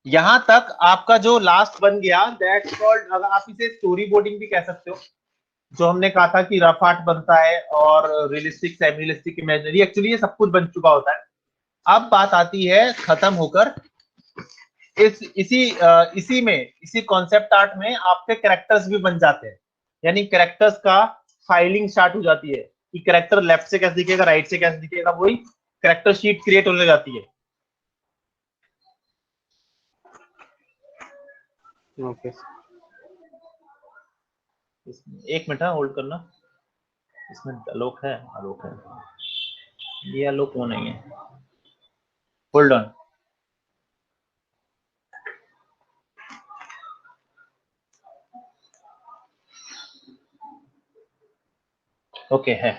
यहां तक आपका जो लास्ट बन गया दैट्स कॉल्ड, अगर आप इसे स्टोरी बोर्डिंग भी कह सकते हो। जो हमने कहा था कि रफ आर्ट बनता है और realistic, semi realistic, imaginary, actually ये सब कुछ बन चुका होता है। अब बात आती है खत्म होकर इसी कॉन्सेप्ट आर्ट में आपके कैरेक्टर्स भी बन जाते हैं। यानी कैरेक्टर्स का फाइलिंग स्टार्ट हो जाती है कि कैरेक्टर लेफ्ट से कैसे दिखेगा, राइट से कैसे दिखेगा, वही कैरेक्टर शीट क्रिएट होने जाती है। ओके, एक मिनट होल्ड करना, इसमें आलोक है, आलोक है, ये आलोक वो नहीं है, होल्ड ऑन। ओके है,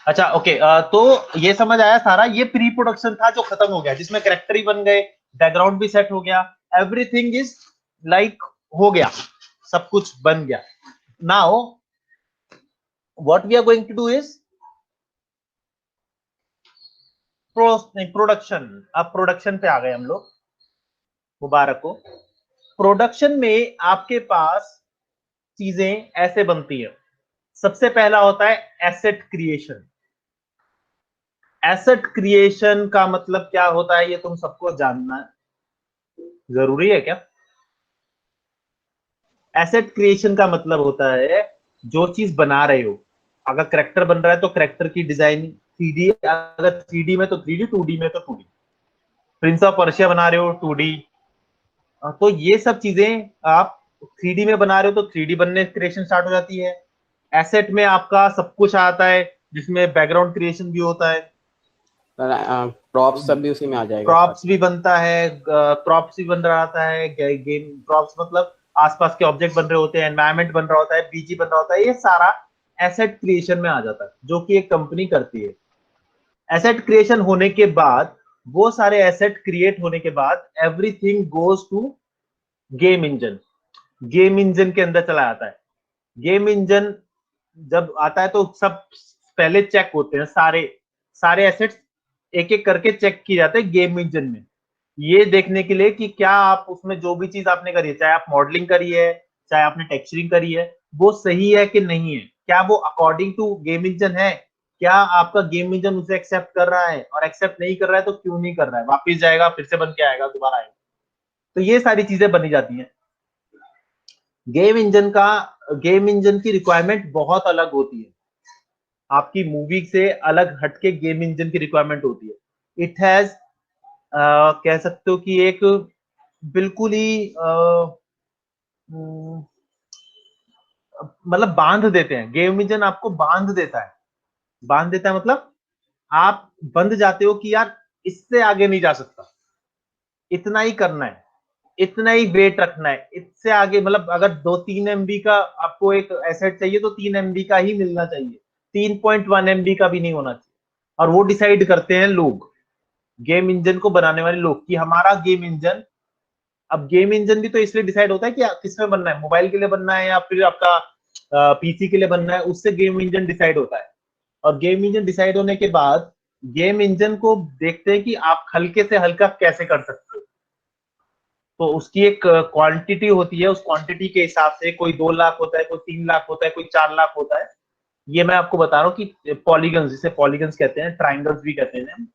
अच्छा ओके। तो ये समझ आया सारा, ये प्री प्रोडक्शन था जो खत्म हो गया, जिसमें कैरेक्टर ही बन गए, बैकग्राउंड भी सेट हो गया, एवरीथिंग इज लाइक हो गया, सब कुछ बन गया। Now what we are going to do is production. अब प्रोडक्शन पे आ गए हम लोग, मुबारक हो। प्रोडक्शन में आपके पास चीजें ऐसे बनती है। सबसे पहला होता है एसेट क्रिएशन। एसेट क्रिएशन का मतलब क्या होता है ये तुम सबको जानना जरूरी है क्या? एसेट क्रिएशन का मतलब होता है जो चीज बना रहे हो, अगर करेक्टर बन रहा है तो करेक्टर की डिजाइनिंग 3D, अगर 3D में तो 3D, 2D में तो 2D। प्रिंस ऑफ पर्शिया बना रहे हो 2D, तो ये सब चीजें आप 3D में बना रहे हो तो 3D बनने क्रिएशन स्टार्ट हो जाती है। एसेट में आपका सब कुछ आता है जिसमें बैकग्राउंड क्रिएशन भी होता है, प्रॉप्स सब भी उसी में आ जाएगा। प्रॉप्स भी बनता है, प्रॉप्स भी बन रहा आता है, गेम प्रॉप्स मतलब आसपास के ऑब्जेक्ट बन रहे होते हैं, एनवायरनमेंट बन रहा होता है, बीजी बन रहा होता है, ये सारा एसेट क्रिएशन में आ जाता है जो कि एक कंपनी करती है। एसेट क्रिएशन होने के बाद, वो सारे एसेट क्रिएट होने के बाद everything goes to game engine. Game engine के अंदर चला जाता है। गेम इंजन जब आता है तो सब पहले चेक होते हैं, सारे सारे एसेट्स एक एक करके चेक किए जाते हैं गेम इंजन में, ये देखने के लिए कि क्या आप उसमें जो भी चीज आपने करी है, चाहे आप मॉडलिंग करी है, चाहे आपने टेक्सचरिंग करी है, वो सही है कि नहीं है, क्या वो अकॉर्डिंग टू गेम इंजन है, क्या आपका गेम इंजन उसे एक्सेप्ट कर रहा है, और एक्सेप्ट नहीं कर रहा है तो क्यों नहीं कर रहा है, वापिस जाएगा फिर से बन के आएगा, दोबारा आएगा। तो ये सारी चीजें बनी जाती हैं। गेम इंजन की रिक्वायरमेंट बहुत अलग होती है, आपकी मूवी से अलग हटके गेम इंजन की रिक्वायरमेंट होती है। इट हैज कह सकते हो कि एक बिल्कुल ही मतलब बांध देते हैं, गेम इंजन आपको बांध देता है। बांध देता है मतलब आप बंध जाते हो कि यार इससे आगे नहीं जा सकता, इतना ही करना है, इतना ही वेट रखना है, इससे आगे मतलब अगर 2-3 MB का आपको एक एसेट चाहिए तो 3 MB का ही मिलना चाहिए, 3.1 MB का भी नहीं होना चाहिए। और वो डिसाइड करते हैं लोग, गेम इंजन को बनाने वाले लोग, कि हमारा गेम इंजन, अब गेम इंजन भी तो इसलिए डिसाइड होता है कि किसमें बनना है, मोबाइल के लिए बनना है या फिर आपका पीसी के लिए बनना है, उससे गेम इंजन डिसाइड होता है। और गेम इंजन डिसाइड होने के बाद गेम इंजन को देखते हैं कि आप हल्के से हल्का कैसे कर सकते हो, तो उसकी एक क्वांटिटी होती है, उस क्वांटिटी के हिसाब से कोई 2 लाख होता है, कोई 3 लाख होता है, कोई 4 लाख होता है। ये मैं आपको बता रहा हूँ कि पॉलीगन्स, जिसे पॉलीगन्स कहते हैं, ट्राइंगल्स भी कहते हैं,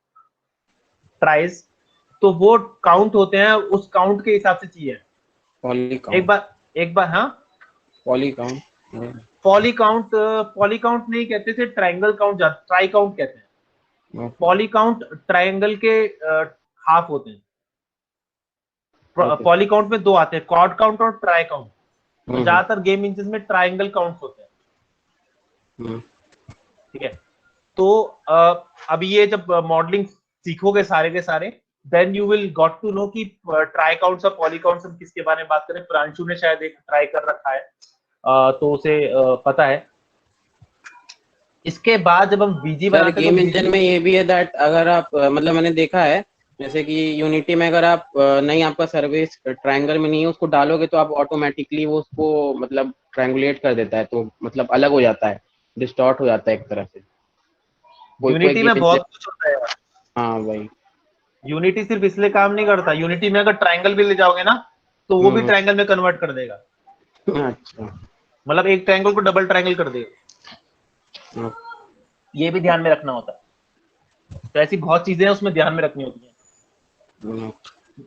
ट्राइज, तो वो काउंट होते हैं, उस काउंट के हिसाब से चाहिए। एक बार हाँ, पॉली काउंट पॉली काउंट नहीं कहते थे, ट्राइंगल काउंट, ट्राई काउंट कहते हैं। पॉली काउंट ट्राइंगल के हाफ होते हैं। पॉली काउंट में 2 आते हैं, क्वाड काउंट और ट्राई काउंट। तो ज्यादातर गेम इंजन में ट्राइंगल काउंट होते हैं। ठीक है, तो अब ये जब मॉडलिंग सीखोगे सारे के सारे, then you will got to know कि ट्राई काउंट्स और पॉली काउंट्स हम किसके बारे में बात करें। प्रांशु ने शायद एक ट्राई कर रखा है, तो उसे पता है। इसके बाद जब हम बीजी बनाते हैं गेम इंजन में ये भी है दैट अगर आप मतलब मैंने देखा है जैसे कि यूनिटी में अगर आप नहीं, आपका सर्विस ट्रायंगल में नहीं है, उसको डालोगे तो आप ऑटोमेटिकली वो उसको मतलब ट्रायंगुलेट कर देता है, तो मतलब अलग हो जाता है, डिस्टॉर्ट हो जाता है एक तरह से। यूनिटी में बहुत कुछ होता है यार। हाँ भाई, यूनिटी सिर्फ इसलिए काम नहीं करता, यूनिटी में अगर ट्रायंगल भी ले जाओगे ना तो वो भी ट्रायंगल में कन्वर्ट कर देगा। अच्छा, मतलब एक ट्रायंगल को डबल ट्रायंगल कर देगा। ये भी ध्यान में रखना होता है। तो ऐसी बहुत चीजें हैं उसमें ध्यान में रखनी होती है।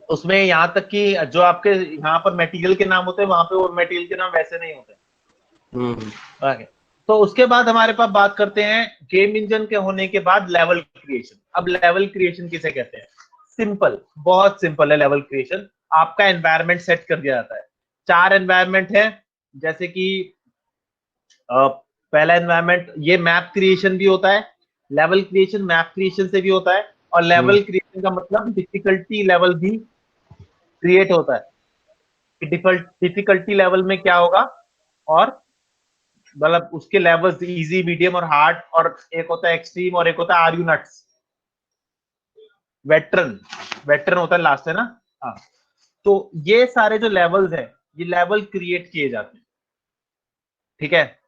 उसमें यहाँ तक कि जो आपके यहाँ पर मटेरियल के नाम होते हैं, वहां पे वो मटेरियल के नाम वैसे नहीं होते। आगे तो उसके बाद हमारे पास बात करते हैं गेम इंजन के होने के बाद लेवल क्रिएशन। अब लेवल क्रिएशन किसे कहते हैं? सिंपल, बहुत सिंपल है लेवल क्रिएशन। आपका एनवायरनमेंट सेट कर दिया जाता है। 4 एनवायरनमेंट है, जैसे कि पहला एनवायरनमेंट, ये मैप क्रिएशन भी होता है। लेवल क्रिएशन मैप क्रिएशन से भी होता है, और लेवल क्रिएशन का मतलब डिफिकल्टी लेवल भी क्रिएट होता है। डिफिकल्टी लेवल में क्या होगा, और मतलब उसके लेवल्स इजी, मीडियम और हार्ड, और एक होता है एक्सट्रीम और एक होता है are you nuts, veteran. Veteran होता है लास्ट, है ना। हाँ, तो ये सारे जो लेवल्स हैं, ये लेवल क्रिएट किए जाते हैं। ठीक है,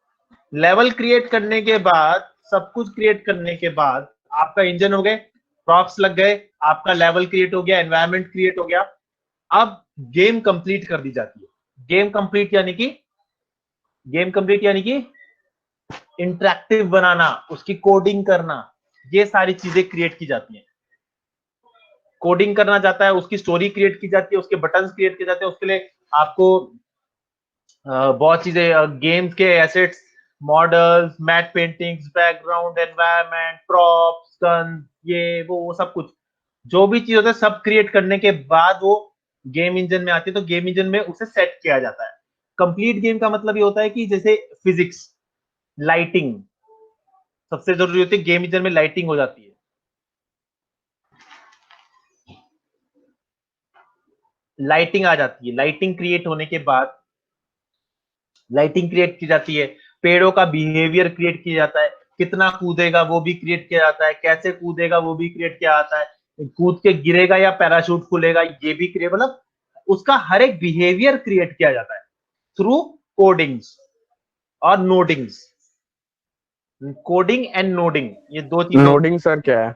लेवल क्रिएट करने के बाद, सब कुछ क्रिएट करने के बाद आपका इंजन हो गए। प्रॉप्स लग गए, आपका लेवल क्रिएट हो गया, एनवायरनमेंट क्रिएट हो गया। अब गेम कंप्लीट कर दी जाती है। गेम कंप्लीट यानी कि इंटरेक्टिव बनाना, उसकी कोडिंग करना, ये सारी चीजें क्रिएट की जाती हैं। कोडिंग करना जाता है, उसकी स्टोरी क्रिएट की जाती है, उसके बटन्स क्रिएट किए जाते हैं। उसके लिए आपको बहुत चीजें, गेम्स के assets, models, matte paintings, background, environment, props, gun, ये वो सब कुछ जो भी चीज होता है सब क्रिएट करने के बाद वो गेम इंजन में आती है। तो गेम इंजन में उसे सेट किया जाता है। कंप्लीट गेम का मतलब ये होता है कि जैसे फिजिक्स, लाइटिंग सबसे जरूरी होती है, गेम इंजन में लाइटिंग हो जाती है। लाइटिंग आ जाती है। लाइटिंग क्रिएट होने के बाद लाइटिंग क्रिएट की जाती है, पेड़ों का बिहेवियर क्रिएट किया जाता है, कितना कूदेगा वो भी क्रिएट किया जाता है, कैसे कूदेगा वो भी क्रिएट किया जाता है, कूद के गिरेगा या पैराशूट खुलेगा ये भी क्रिएट, मतलब उसका हर एक बिहेवियर क्रिएट किया जाता है थ्रू कोडिंग्स और नोडिंग्स। कोडिंग एंड नोडिंग, ये दो चीजें। नोडिंग सर क्या है?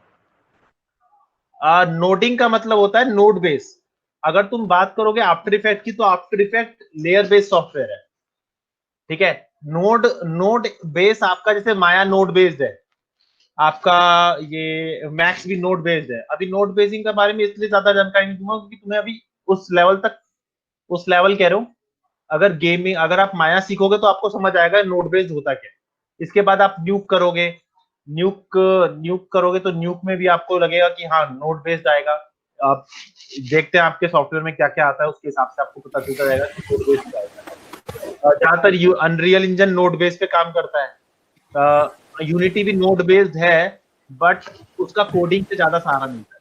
नोडिंग का मतलब होता है नोड बेस। अगर तुम बात करोगे आफ्टर इफेक्ट की, तो after effect layer based software है, ठीक है। नोड नोड बेस आपका जैसे माया नोड बेस्ड है, आपका ये मैक्स भी नोड बेस्ड है। अभी नोड बेसिंग के बारे में इसलिए ज्यादा जानकारी नहीं दूंगा क्योंकि तुम्हें अभी उस लेवल कह रहे हो। अगर आप माया सीखोगे तो आपको समझ आएगा नोड बेस्ड होता क्या है। इसके बाद आप न्यूक करोगे, तो न्यूक में भी आपको लगेगा कि हाँ नोड बेस्ड आएगा। आप देखते हैं आपके सॉफ्टवेयर में क्या क्या आता है, उसके हिसाब से आपको पता चलता जाएगा कि नोड बेस्ड आएगा। ज्यादातर अनरियल इंजन नोड बेस पे काम करता है। यूनिटी भी नोड बेस्ड है, बट उसका कोडिंग से ज्यादा सहारा मिलता है।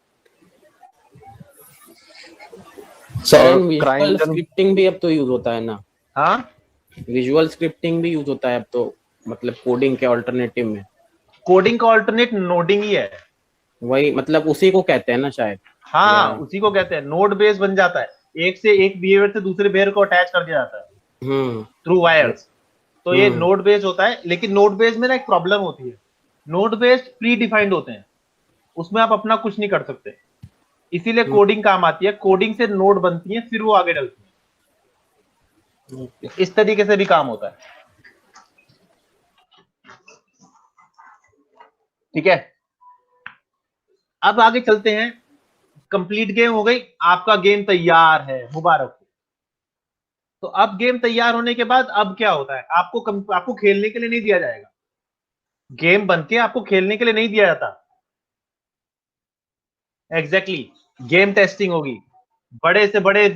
सर और विजुअल क्राइम स्क्रिप्टिंग भी अब तो यूज होता है ना? हाँ, विजुअल स्क्रिप्टिंग भी यूज होता है अब तो, मतलब कोडिंग के ऑल्टरनेटिव में। कोडिंग का ऑल्टरनेट नोडिंग ही है। वही मतलब उसी को कहते हैं ना शायद। हाँ, उसी को कहते हैं। नोड बेस बन जाता है, एक से एक बिहेवियर से दूसरे बिहेवियर को अटैच कर दिया जाता है थ्रू वायर्स। तो ये नोड बेस होता है। लेकिन नोड बेस में ना एक प्रॉब्लम होती है, नोड बेस प्री डिफाइंड होते हैं, उसमें आप अपना कुछ नहीं कर सकते। इसीलिए कोडिंग काम आती है। कोडिंग से नोड बनती है, फिर वो आगे डलती है। इस तरीके से भी काम होता है, ठीक है। अब आगे चलते हैं। कंप्लीट गेम हो गई, आपका गेम तैयार है, मुबारक हो। तो अब गेम तैयार होने के बाद अब क्या होता है, आपको खेलने के लिए नहीं दिया जाएगा। गेम बनके आपको खेलने के लिए नहीं दिया जाता। एग्जैक्टली, गेम टेस्टिंग होगी। बड़े से बड़े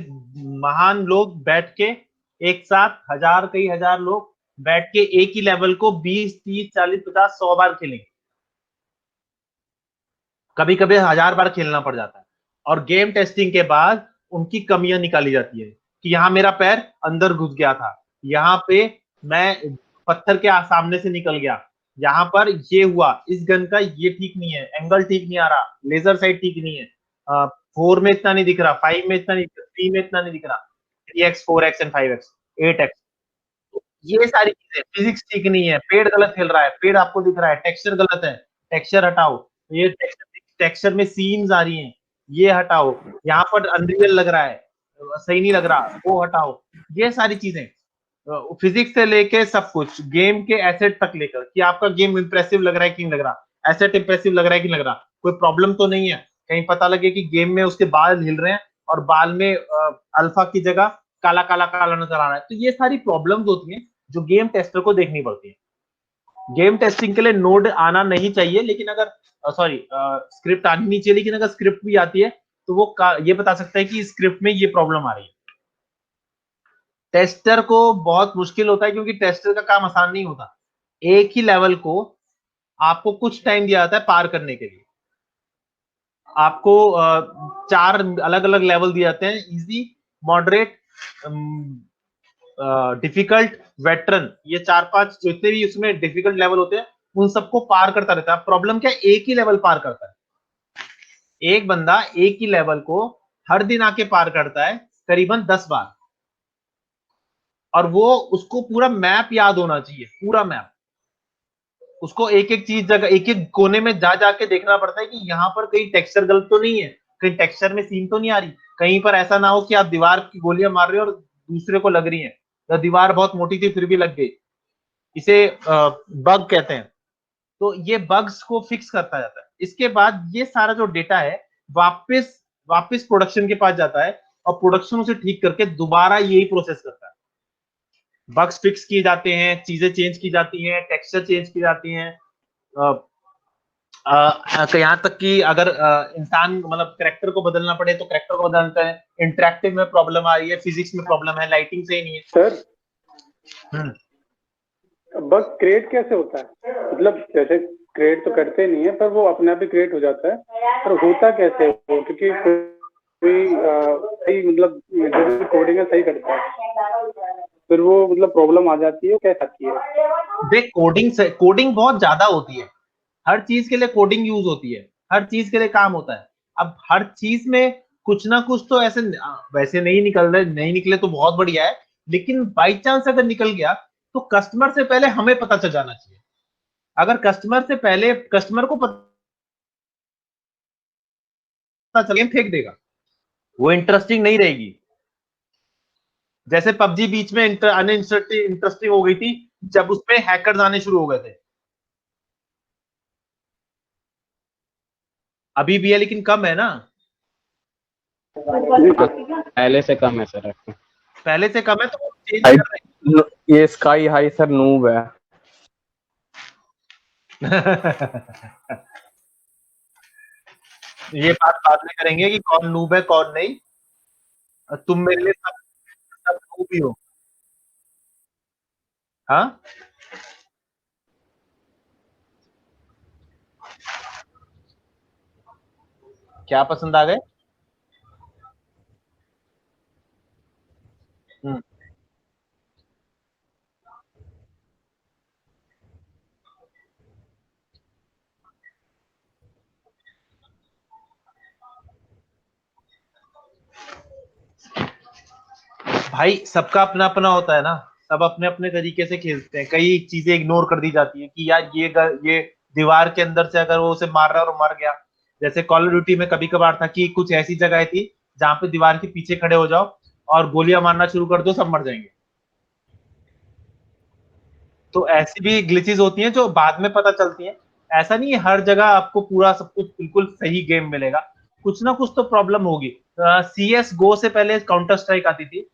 महान लोग बैठ के एक साथ, कई हजार लोग बैठ के एक ही लेवल को 20, 30, 40, 50, 100 बार खेलेंगे। कभी कभी 1000 बार खेलना पड़ जाता है। और गेम टेस्टिंग के बाद उनकी कमियां निकाली जाती है कि यहाँ मेरा पैर अंदर घुस गया था, यहाँ पे मैं पत्थर के सामने से निकल गया, यहाँ पर ये हुआ, इस गन का ये ठीक नहीं है, एंगल ठीक नहीं आ रहा, लेजर साइड ठीक नहीं है, 4 में इतना नहीं दिख रहा, 5 में इतना नहीं, 3 में इतना नहीं दिख रहा, 3x, 4x and 5x, 8x। ये सारी चीजें, फिजिक्स ठीक नहीं है, पेड़ गलत हिल रहा है, पेड़ आपको दिख रहा है, टेक्सचर गलत है, टेक्सचर हटाओ, ये टेक्सचर में सीन्स आ रही हैं, ये हटाओ, यहाँ पर अनरियल लग रहा है, सही नहीं लग रहा, वो हटाओ। ये सारी चीजें फिजिक्स से लेके सब कुछ, गेम के एसेट तक लेकर कि आपका गेम इंप्रेसिव लग रहा है कि नहीं लग रहा, एसेट इंप्रेसिव लग रहा है कि नहीं लग रहा, कोई प्रॉब्लम तो नहीं है, कहीं पता लगे कि गेम में उसके बाल हिल रहे हैं और बाल में अल्फा की जगह काला काला काला नजर आ रहा है। तो ये सारी प्रॉब्लम्स होती हैं जो गेम टेस्टर को देखनी पड़ती है। गेम टेस्टिंग के लिए नोड आना नहीं चाहिए, लेकिन अगर स्क्रिप्ट आनी नहीं चाहिए, लेकिन अगर स्क्रिप्ट भी आती है तो वो ये बता सकता है कि स्क्रिप्ट में ये प्रॉब्लम आ रही है। टेस्टर को बहुत मुश्किल होता है क्योंकि टेस्टर का काम आसान नहीं होता। एक ही लेवल को आपको कुछ टाइम दिया जाता है पार करने के लिए। आपको 4 अलग अलग लेवल दिए जाते हैं, इजी, मॉडरेट, डिफिकल्ट, वेटरन। ये 4-5 जितने भी उसमें डिफिकल्ट लेवल होते हैं उन सबको पार करता रहता है। प्रॉब्लम क्या है, एक ही लेवल पार करता है, एक बंदा एक ही लेवल को हर दिन आके पार करता है करीबन 10 बार, और वो उसको पूरा मैप याद होना चाहिए, पूरा मैप उसको एक एक चीज जगह एक एक कोने में जा जाके देखना पड़ता है कि यहाँ पर कहीं टेक्सचर गलत तो नहीं है, कहीं टेक्सचर में सीन तो नहीं आ रही, कहीं पर ऐसा ना हो कि आप दीवार की गोलियां मार रहे हो और दूसरे को लग रही है, तो दीवार बहुत मोटी थी फिर भी लग गई। इसे बग कहते हैं। तो ये बग्स को फिक्स करता जाता है। इसके बाद ये सारा जो डेटा है वापस वापस प्रोडक्शन के पास जाता है और प्रोडक्शन उसे ठीक करके दोबारा यही प्रोसेस करता है। बग्स फिक्स किए जाते हैं, चीजें चेंज की जाती हैं, टेक्सचर चेंज की जाती हैं, यहाँ तक कि अगर इंसान मतलब करेक्टर को बदलना पड़े तो करेक्टर को बदलते हैं। इंटरेक्टिव में प्रॉब्लम आ रही है, फिजिक्स में प्रॉब्लम है, लाइटिंग सही नहीं है। सर बग क्रिएट कैसे होता है? मतलब जैसे क्रिएट तो करते नहीं है पर वो अपने आप ही क्रिएट हो जाता है, पर होता कैसे है वो? क्योंकि कोई सही मतलब जो कोडिंग है सही करता है, फिर वो मतलब प्रॉब्लम आ जाती है, कैसे आती है? देख, कोडिंग बहुत ज्यादा होती है, हर चीज के लिए कोडिंग यूज होती है, हर चीज के लिए काम होता है। अब हर चीज में कुछ ना कुछ तो ऐसे वैसे नहीं निकले तो बहुत बढ़िया है, लेकिन बाई चांस अगर निकल गया तो कस्टमर से पहले हमें पता चल जाना चाहिए। अगर कस्टमर से पहले कस्टमर को पता चल गेम फेंक देगा, वो इंटरेस्टिंग नहीं रहेगी। जैसे पबजी बीच में इंटरेस्टिंग हो गई थी जब उसमें हैकर्स आने शुरू हो गए थे। अभी भी है लेकिन कम है ना, पहले से कम है सर। पहले से कम है तो चेंज कर रहे हैं। ये स्काई हाई सर नूब है। ये बात बाद में करेंगे कि कौन नूब है कौन नहीं। तुम मेरे लिए सब सब नूब ही हो। हाँ, क्या पसंद आ गए? हम्म, भाई सबका अपना अपना होता है ना, सब अपने अपने तरीके से खेलते हैं। कई चीजें इग्नोर कर दी जाती है कि यार ये दीवार के अंदर से अगर वो उसे मार रहा है और मर गया। जैसे कॉल ऑफ ड्यूटी में कभी कभार था कि कुछ ऐसी जगह थी जहां पे दीवार के पीछे खड़े हो जाओ और गोलियां मारना शुरू कर दो, सब मर जाएंगे। तो ऐसी भी ग्लिचेस होती हैं जो बाद में पता चलती हैं। ऐसा नहीं है हर जगह आपको पूरा सब कुछ बिल्कुल सही गेम मिलेगा, कुछ ना कुछ तो प्रॉब्लम होगी। CS गो से पहले काउंटर स्ट्राइक आती थी,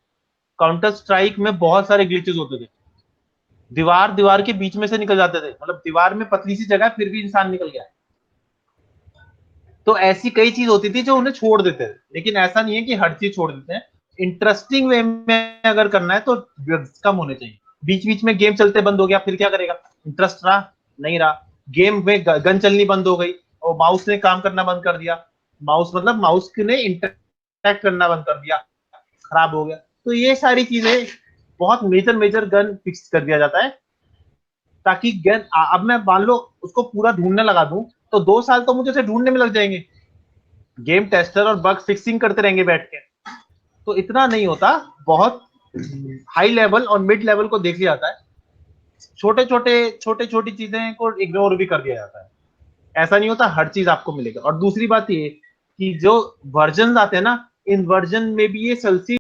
काउंटर स्ट्राइक में बहुत सारे ग्लिचेस होते थे, दीवार दीवार के बीच में से निकल जाते थे, मतलब दीवार में पतली सी जगह फिर भी इंसान निकल गया। तो ऐसी कई चीज होती थी जो उन्हें छोड़ देते थे, लेकिन ऐसा नहीं है कि हर चीज छोड़ देते हैं। इंटरेस्टिंग वे में अगर करना है तो कम होने चाहिए। बीच बीच में गेम चलते बंद हो गया फिर क्या करेगा? इंटरेस्ट रहा नहीं रहा, गेम में गन चलनी बंद हो गई और माउस ने काम करना बंद कर दिया, माउस मतलब माउस ने इंटरेक्ट करना बंद कर दिया, खराब हो गया। तो ये सारी चीजें बहुत मेजर मेजर गन फिक्स कर दिया जाता है, ताकि गन अब मैं मान लो उसको पूरा ढूंढने लगा दूं तो 2 साल तो मुझे उसे ढूंढने में लग जाएंगे। गेम टेस्टर और बग फिक्सिंग करते रहेंगे बैठ के, तो इतना नहीं होता। बहुत हाई लेवल और मिड लेवल को देख लिया जाता है, छोटे छोटी चीजें को इग्नोर भी कर दिया जाता है। ऐसा नहीं होता हर चीज आपको मिलेगा। और दूसरी बात ये कि जो वर्जन आते हैं ना, इन वर्जन में भी ये सेल्सी